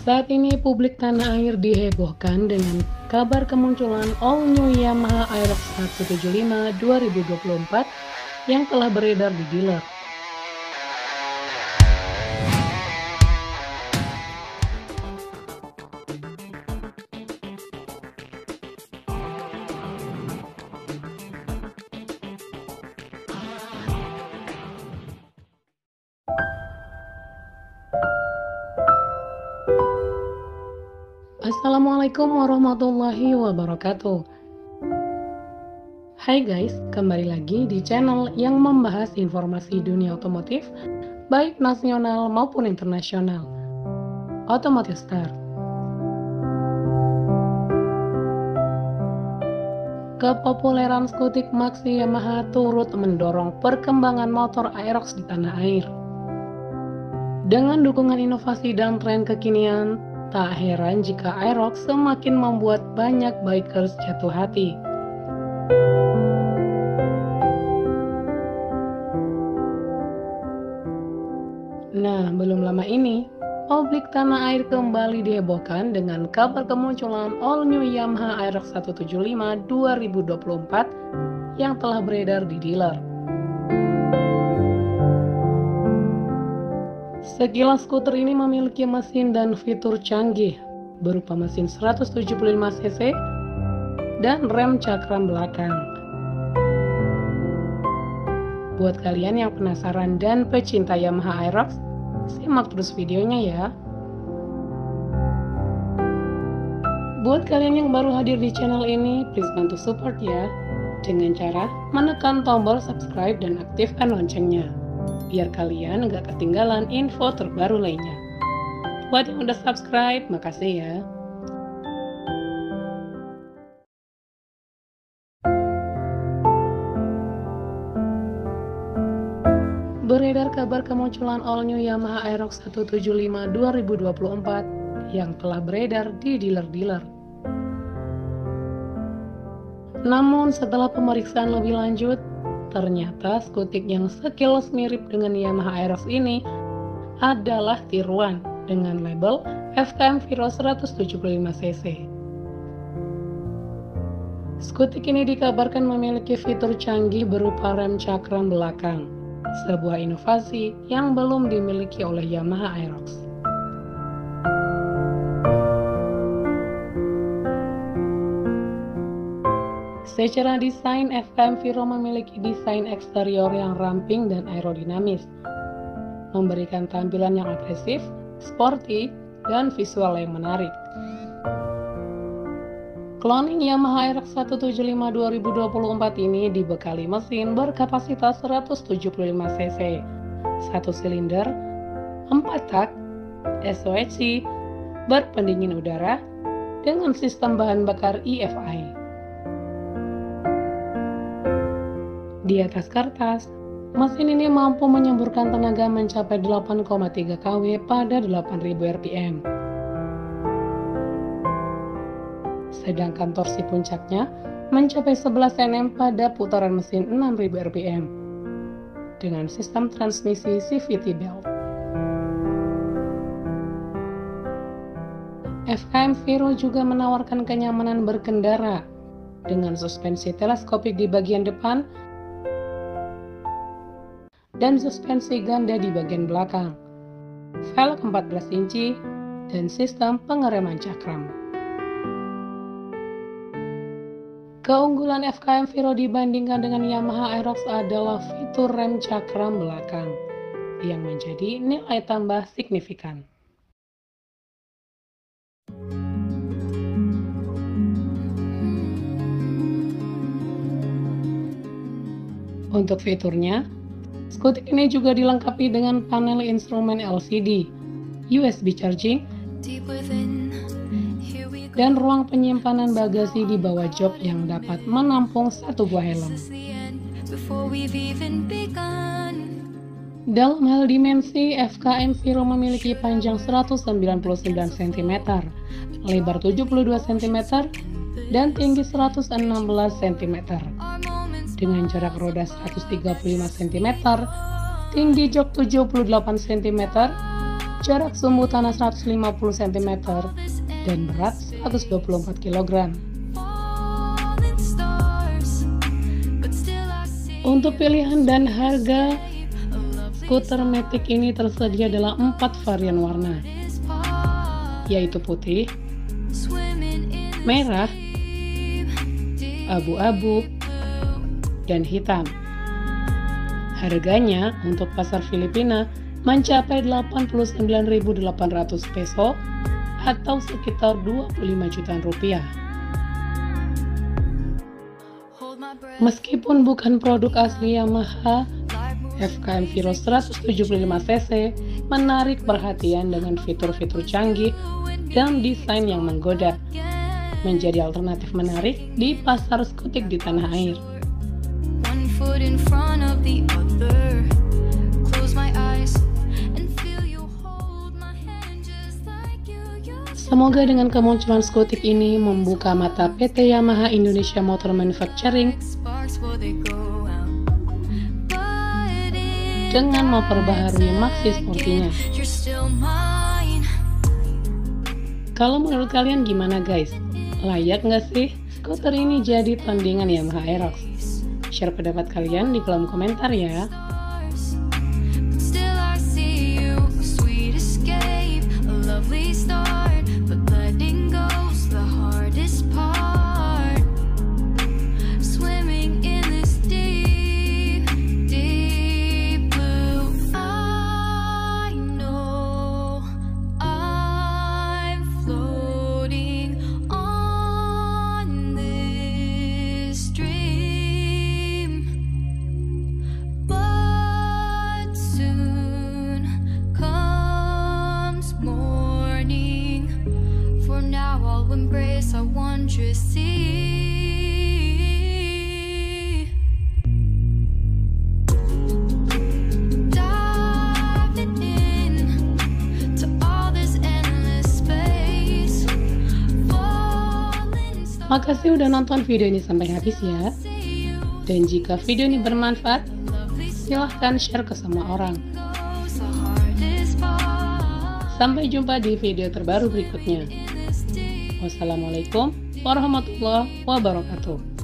Saat ini publik tanah air dihebohkan dengan kabar kemunculan all new Yamaha Aerox 175 2024 yang telah beredar di dealer. Assalamualaikum warahmatullahi wabarakatuh. Hai guys, kembali lagi di channel yang membahas informasi dunia otomotif baik nasional maupun internasional, Automotive Star. Kepopuleran skutik Maxi Yamaha turut mendorong perkembangan motor Aerox di tanah air. Dengan dukungan inovasi dan tren kekinian, tak heran jika Aerox semakin membuat banyak bikers jatuh hati. Nah, belum lama ini, publik tanah air kembali dihebohkan dengan kabar kemunculan all new Yamaha Aerox 175 2024 yang telah beredar di dealer. Sekilas skuter ini memiliki mesin dan fitur canggih berupa mesin 175 cc dan rem cakram belakang. Buat kalian yang penasaran dan pecinta Yamaha Aerox, simak terus videonya ya. Buat kalian yang baru hadir di channel ini, please bantu support ya dengan cara menekan tombol subscribe dan aktifkan loncengnya, biar kalian nggak ketinggalan info terbaru lainnya. Buat yang udah subscribe, makasih ya. Beredar kabar kemunculan all new Yamaha Aerox 175 2024 yang telah beredar di dealer-dealer. Namun setelah pemeriksaan lebih lanjut, ternyata skutik yang sekilas mirip dengan Yamaha Aerox ini adalah tiruan dengan label FKM Viro 175cc. Skutik ini dikabarkan memiliki fitur canggih berupa rem cakram belakang, sebuah inovasi yang belum dimiliki oleh Yamaha Aerox. Secara desain, FKM Viro memiliki desain eksterior yang ramping dan aerodinamis, memberikan tampilan yang agresif, sporty, dan visual yang menarik. Cloning Yamaha Aerox 175 2024 ini dibekali mesin berkapasitas 175 cc, 1 silinder, 4 tak, SOHC, berpendingin udara, dengan sistem bahan bakar EFI. Di atas kertas, mesin ini mampu menyemburkan tenaga mencapai 8,3 kW pada 8.000 rpm. Sedangkan torsi puncaknya mencapai 11 Nm pada putaran mesin 6.000 rpm dengan sistem transmisi CVT belt. FKM Viro juga menawarkan kenyamanan berkendara dengan suspensi teleskopik di bagian depan dan suspensi ganda di bagian belakang, velg 14 inci, dan sistem pengereman cakram. Keunggulan FKM Viro dibandingkan dengan Yamaha Aerox adalah fitur rem cakram belakang yang menjadi nilai tambah signifikan. Untuk fiturnya, skutik ini juga dilengkapi dengan panel instrumen LCD, USB charging, dan ruang penyimpanan bagasi di bawah jok yang dapat menampung satu buah helm. Dalam hal dimensi, FKM Viro memiliki panjang 199 cm, lebar 72 cm, dan tinggi 116 cm. Dengan jarak roda 135 cm, tinggi jok 78 cm, jarak sumbu tanah 150 cm, dan berat 124 kg. Untuk pilihan dan harga, skuter Matic ini tersedia dalam 4 varian warna, yaitu putih, merah, abu-abu, dan hitam. Harganya untuk pasar Filipina mencapai 89.800 peso atau sekitar 25 jutaan rupiah. Meskipun bukan produk asli Yamaha, FKM Viro 175cc menarik perhatian dengan fitur-fitur canggih dan desain yang menggoda, menjadi alternatif menarik di pasar skutik di tanah air. Semoga dengan kemunculan skutik ini membuka mata PT Yamaha Indonesia Motor Manufacturing dengan memperbaharui Maxi Sportinya. Kalau menurut kalian gimana guys? Layak nggak sih skuter ini jadi tandingan Yamaha Aerox? Share pendapat kalian di kolom komentar ya. Embrace our wondrous sea. Diving in to all this endless space. Makasih udah nonton video ini sampai habis ya. Dan jika video ini bermanfaat, silahkan share ke semua orang. Sampai jumpa di video terbaru berikutnya. Wassalamualaikum warahmatullahi wabarakatuh.